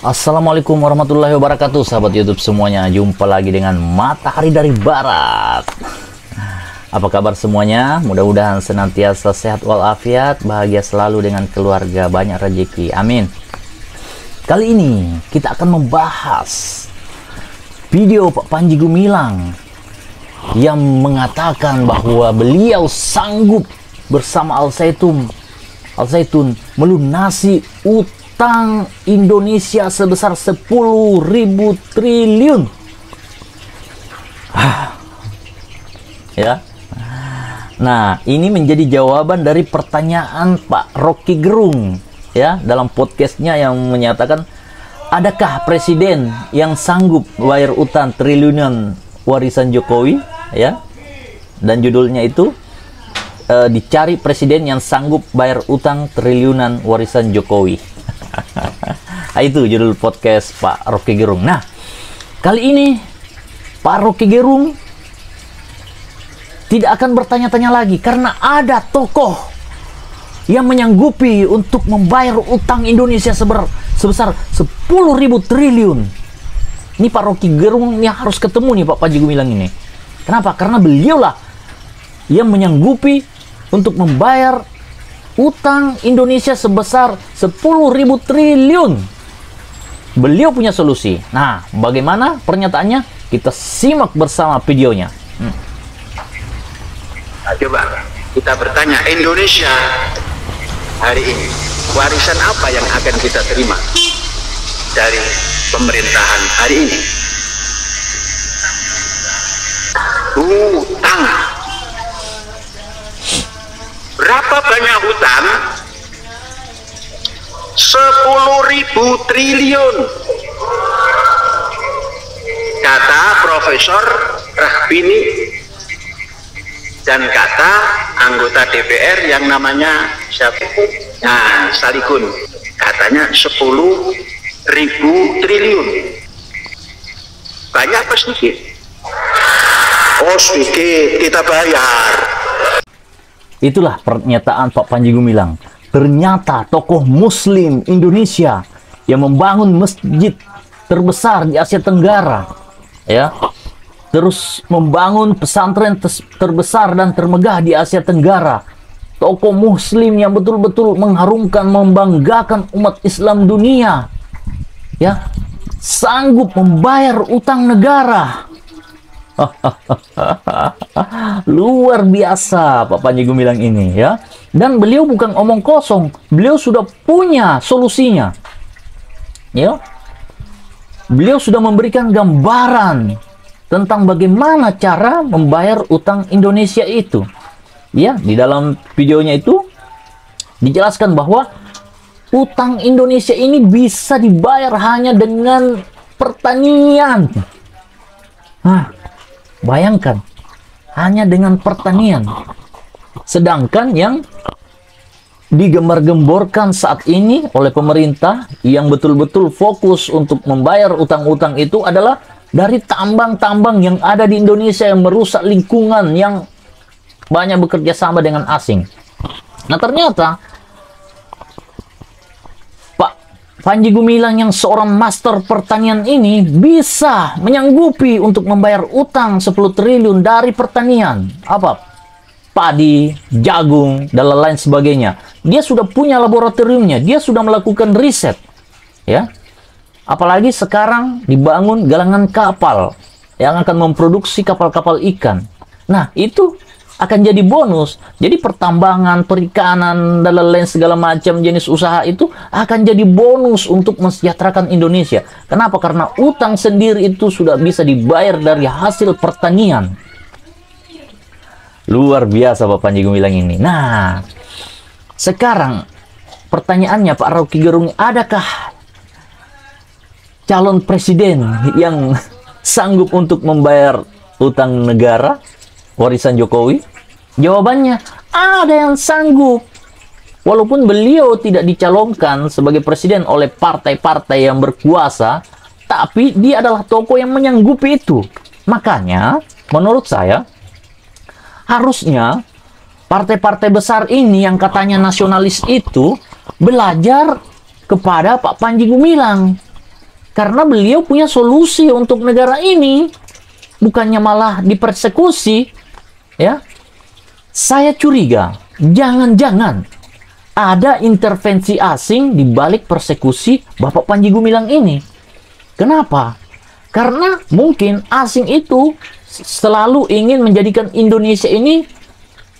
Assalamualaikum warahmatullahi wabarakatuh, sahabat YouTube semuanya. Jumpa lagi dengan Matahari dari Barat. Apa kabar semuanya? Mudah-mudahan senantiasa sehat walafiat, bahagia selalu dengan keluarga, banyak rezeki. Amin. Kali ini kita akan membahas video Pak Panji Gumilang yang mengatakan bahwa beliau sanggup bersama Al Zaitun melunasi utang Indonesia sebesar 10.000 triliun. Ya. Nah, ini menjadi jawaban dari pertanyaan Pak Rocky Gerung ya dalam podcastnya yang menyatakan, adakah presiden yang sanggup bayar utang triliunan warisan Jokowi ya? Dan judulnya itu dicari presiden yang sanggup bayar utang triliunan warisan Jokowi. Itu judul podcast Pak Rocky Gerung. Nah, kali ini Pak Rocky Gerung tidak akan bertanya-tanya lagi karena ada tokoh yang menyanggupi untuk membayar utang Indonesia sebesar 10.000 triliun. Ini Pak Rocky Gerung yang harus ketemu nih Pak Panji Gumilang ini. Kenapa? Karena beliaulah yang menyanggupi untuk membayar utang Indonesia sebesar 10.000 triliun. Beliau punya solusi. Nah, bagaimana pernyataannya? Kita simak bersama videonya. Nah, coba kita bertanya, Indonesia hari ini warisan apa yang akan kita terima dari pemerintahan hari ini? Hutang. Berapa banyak hutang? 10.000 triliun, kata Profesor Rahbini dan kata anggota DPR yang namanya siapa? Nah, Salikun, katanya 10.000 triliun. Banyak apa sedikit? Oh, sedikit, kita bayar. Itulah pernyataan Pak Panji Gumilang. Ternyata tokoh Muslim Indonesia yang membangun masjid terbesar di Asia Tenggara, ya, terus membangun pesantren terbesar dan termegah di Asia Tenggara, tokoh Muslim yang betul-betul mengharumkan, membanggakan umat Islam dunia, ya, sanggup membayar utang negara. Luar biasa Pak Panji Gumilang ini ya. Dan beliau bukan omong kosong, beliau sudah punya solusinya ya. Beliau sudah memberikan gambaran tentang bagaimana cara membayar utang Indonesia itu ya. Di dalam videonya itu dijelaskan bahwa utang Indonesia ini bisa dibayar hanya dengan pertanian. Bayangkan, hanya dengan pertanian. Sedangkan yang digembar-gemborkan saat ini oleh pemerintah yang betul-betul fokus untuk membayar utang-utang itu adalah dari tambang-tambang yang ada di Indonesia yang merusak lingkungan, yang banyak bekerja sama dengan asing. Nah, ternyata Panji Gumilang yang seorang master pertanian ini bisa menyanggupi untuk membayar utang 10 triliun dari pertanian. Apa? Padi, jagung, dan lain sebagainya. Dia sudah punya laboratoriumnya, dia sudah melakukan riset. Ya. Apalagi sekarang dibangun galangan kapal yang akan memproduksi kapal-kapal ikan. Nah, itu akan jadi bonus. Jadi pertambangan, perikanan, dan lain segala macam jenis usaha itu akan jadi bonus untuk mensejahterakan Indonesia. Kenapa? Karena utang sendiri itu sudah bisa dibayar dari hasil pertanian. Luar biasa Pak Panji Gumilang ini. Nah, sekarang pertanyaannya Pak Rocky Gerung, adakah calon presiden yang sanggup untuk membayar utang negara warisan Jokowi? Jawabannya, ada yang sanggup. Walaupun beliau tidak dicalonkan sebagai presiden oleh partai-partai yang berkuasa, tapi dia adalah tokoh yang menyanggupi itu. Makanya, menurut saya, harusnya partai-partai besar ini yang katanya nasionalis itu belajar kepada Pak Panji Gumilang. Karena beliau punya solusi untuk negara ini, bukannya malah dipersekusi, ya. Saya curiga, jangan-jangan ada intervensi asing di balik persekusi Bapak Panji Gumilang ini. Kenapa? Karena mungkin asing itu selalu ingin menjadikan Indonesia ini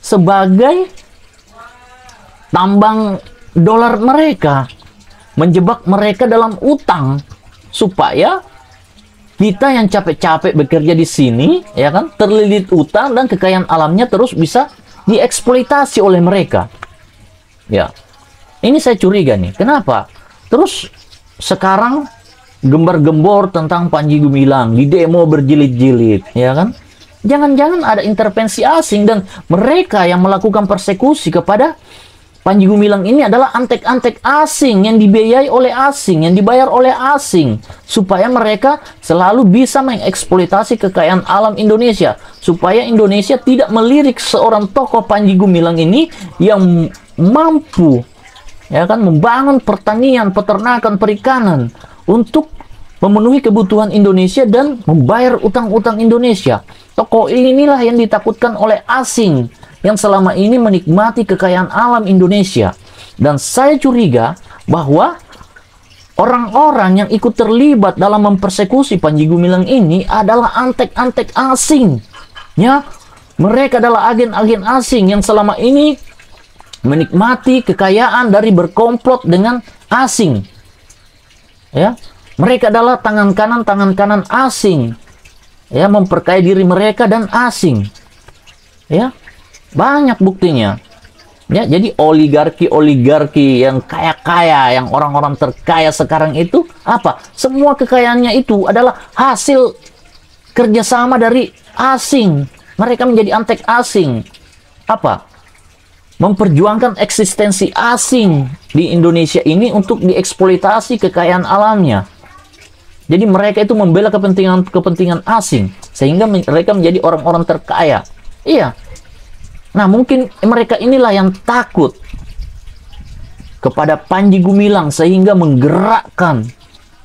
sebagai tambang dolar mereka, menjebak mereka dalam utang, supaya kita yang capek-capek bekerja di sini, ya kan, terlilit utang dan kekayaan alamnya terus bisa dieksploitasi oleh mereka. Ya, ini saya curiga nih. Kenapa? Terus sekarang gembar-gembor tentang Panji Gumilang, di demo berjilid-jilid, ya kan? Jangan-jangan ada intervensi asing dan mereka yang melakukan persekusi kepada Panji Gumilang ini adalah antek-antek asing yang dibiayai oleh asing, yang dibayar oleh asing, supaya mereka selalu bisa mengeksploitasi kekayaan alam Indonesia, supaya Indonesia tidak melirik seorang tokoh Panji Gumilang ini yang mampu, ya kan, membangun pertanian, peternakan, perikanan untuk memenuhi kebutuhan Indonesia dan membayar utang-utang Indonesia. Tokoh inilah yang ditakutkan oleh asing yang selama ini menikmati kekayaan alam Indonesia. Dan saya curiga bahwa orang-orang yang ikut terlibat dalam mempersekusi Panji Gumilang ini adalah antek-antek asing. Ya, mereka adalah agen-agen asing yang selama ini menikmati kekayaan dari berkomplot dengan asing. Ya, mereka adalah tangan kanan asing. Ya, memperkaya diri mereka dan asing. Ya, banyak buktinya. Ya, jadi oligarki yang kaya-kaya, yang orang-orang terkaya sekarang itu apa? Semua kekayaannya itu adalah hasil kerjasama dari asing. Mereka menjadi antek asing. Apa? Memperjuangkan eksistensi asing di Indonesia ini untuk dieksploitasi kekayaan alamnya. Jadi mereka itu membela kepentingan asing sehingga mereka menjadi orang-orang terkaya. Iya. Nah, mungkin mereka inilah yang takut kepada Panji Gumilang sehingga menggerakkan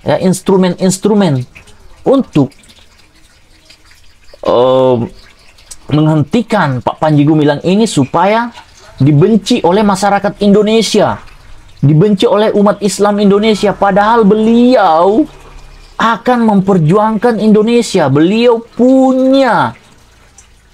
ya instrumen-instrumen untuk menghentikan Pak Panji Gumilang ini supaya dibenci oleh masyarakat Indonesia, dibenci oleh umat Islam Indonesia, padahal beliau akan memperjuangkan Indonesia. Beliau punya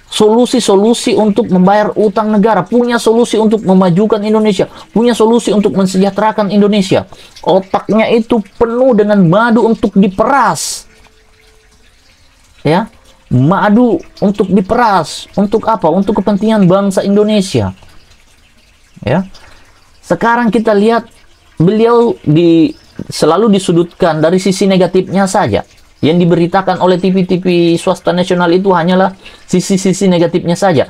solusi-solusi untuk membayar utang negara, punya solusi untuk memajukan Indonesia, punya solusi untuk mensejahterakan Indonesia. Otaknya itu penuh dengan madu untuk diperas. Ya, madu untuk diperas. Untuk apa? Untuk kepentingan bangsa Indonesia. Ya. Sekarang kita lihat beliau selalu disudutkan dari sisi negatifnya saja. Yang diberitakan oleh TV-TV swasta nasional itu hanyalah sisi-sisi negatifnya saja.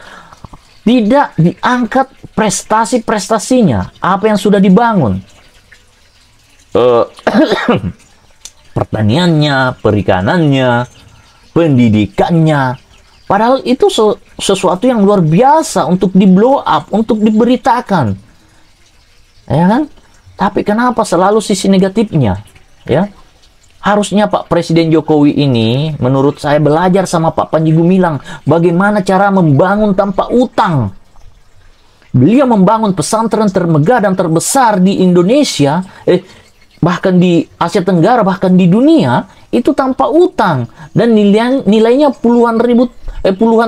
Tidak diangkat prestasi-prestasinya, apa yang sudah dibangun. Pertaniannya, perikanannya, pendidikannya. Padahal itu sesuatu yang luar biasa untuk di-blow up, untuk diberitakan. Ya kan? Tapi kenapa selalu sisi negatifnya? Ya. Harusnya Pak Presiden Jokowi ini, menurut saya, belajar sama Pak Panji Gumilang bagaimana cara membangun tanpa utang. Beliau membangun pesantren termegah dan terbesar di Indonesia, bahkan di Asia Tenggara, bahkan di dunia, itu tanpa utang. Dan nilainya puluhan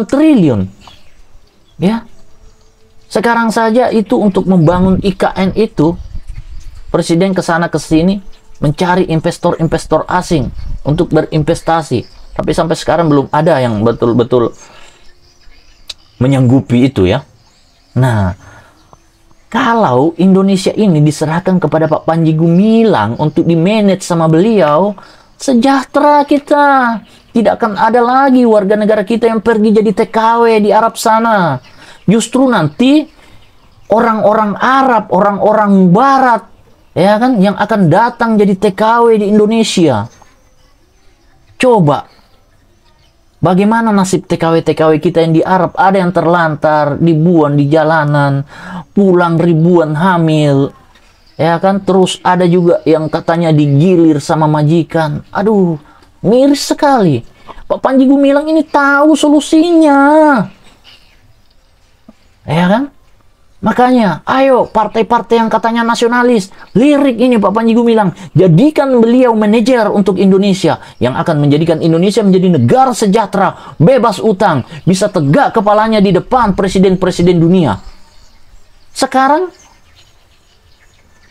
triliun. Ya. Sekarang saja itu untuk membangun IKN itu, Presiden kesana kesini mencari investor-investor asing untuk berinvestasi. Tapi sampai sekarang belum ada yang betul-betul menyanggupi itu ya. Nah, kalau Indonesia ini diserahkan kepada Pak Panji Gumilang untuk di-manage sama beliau, sejahtera kita. Tidak akan ada lagi warga negara kita yang pergi jadi TKW di Arab sana. Justru nanti orang-orang Arab, orang-orang Barat, ya kan, yang akan datang jadi TKW di Indonesia. Coba, bagaimana nasib TKW-TKW kita yang di Arab? Ada yang terlantar, dibuang di jalanan, pulang ribuan hamil. Ya kan, terus ada juga yang katanya digilir sama majikan. Aduh, miris sekali. Pak Panji Gumilang ini tahu solusinya. Ya kan? Makanya, ayo partai-partai yang katanya nasionalis, lirik ini Pak Panji Gumilang, jadikan beliau manajer untuk Indonesia yang akan menjadikan Indonesia menjadi negara sejahtera, bebas utang, bisa tegak kepalanya di depan presiden-presiden dunia. Sekarang,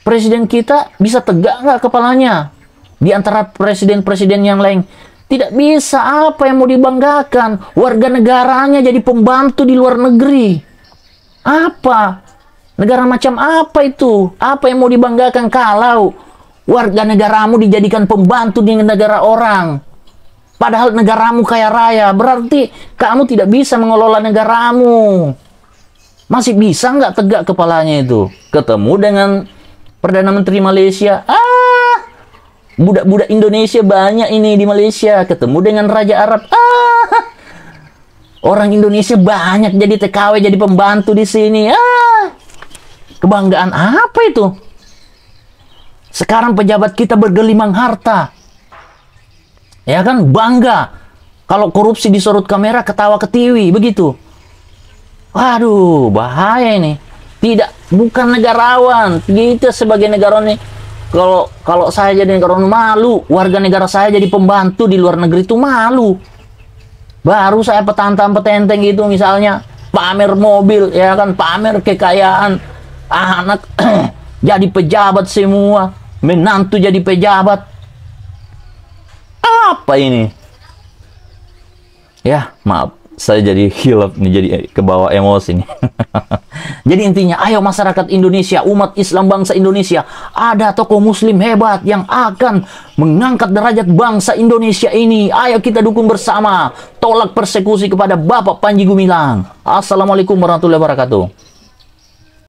presiden kita bisa tegak nggak kepalanya di antara presiden-presiden yang lain? Tidak bisa. Apa yang mau dibanggakan? Warga negaranya jadi pembantu di luar negeri. Apa? Negara macam apa itu? Apa yang mau dibanggakan kalau warga negaramu dijadikan pembantu di negara orang? Padahal negaramu kaya raya. Berarti kamu tidak bisa mengelola negaramu. Masih bisa nggak tegak kepalanya itu? Ketemu dengan Perdana Menteri Malaysia. Budak-budak Indonesia banyak ini di Malaysia. Ketemu dengan Raja Arab. Orang Indonesia banyak jadi TKW, jadi pembantu di sini. Kebanggaan apa itu? Sekarang pejabat kita bergelimang harta. Ya kan, bangga. Kalau korupsi disorot kamera, ketawa ketiwi, begitu. Waduh, bahaya ini. Bukan negarawan. Kita sebagai negarawan nih, kalau saya jadi negarawan malu. Warga negara saya jadi pembantu di luar negeri itu malu. Baru saya petantang-petenteng gitu misalnya, pamer mobil, ya kan, pamer kekayaan, anak jadi pejabat semua, menantu jadi pejabat. Apa ini? Ya, maaf, saya jadi hilaf nih, jadi kebawa emosi nih. Jadi intinya, ayo masyarakat Indonesia, umat Islam bangsa Indonesia, ada tokoh muslim hebat yang akan mengangkat derajat bangsa Indonesia ini. Ayo kita dukung bersama, tolak persekusi kepada Bapak Panji Gumilang. Assalamualaikum warahmatullahi wabarakatuh.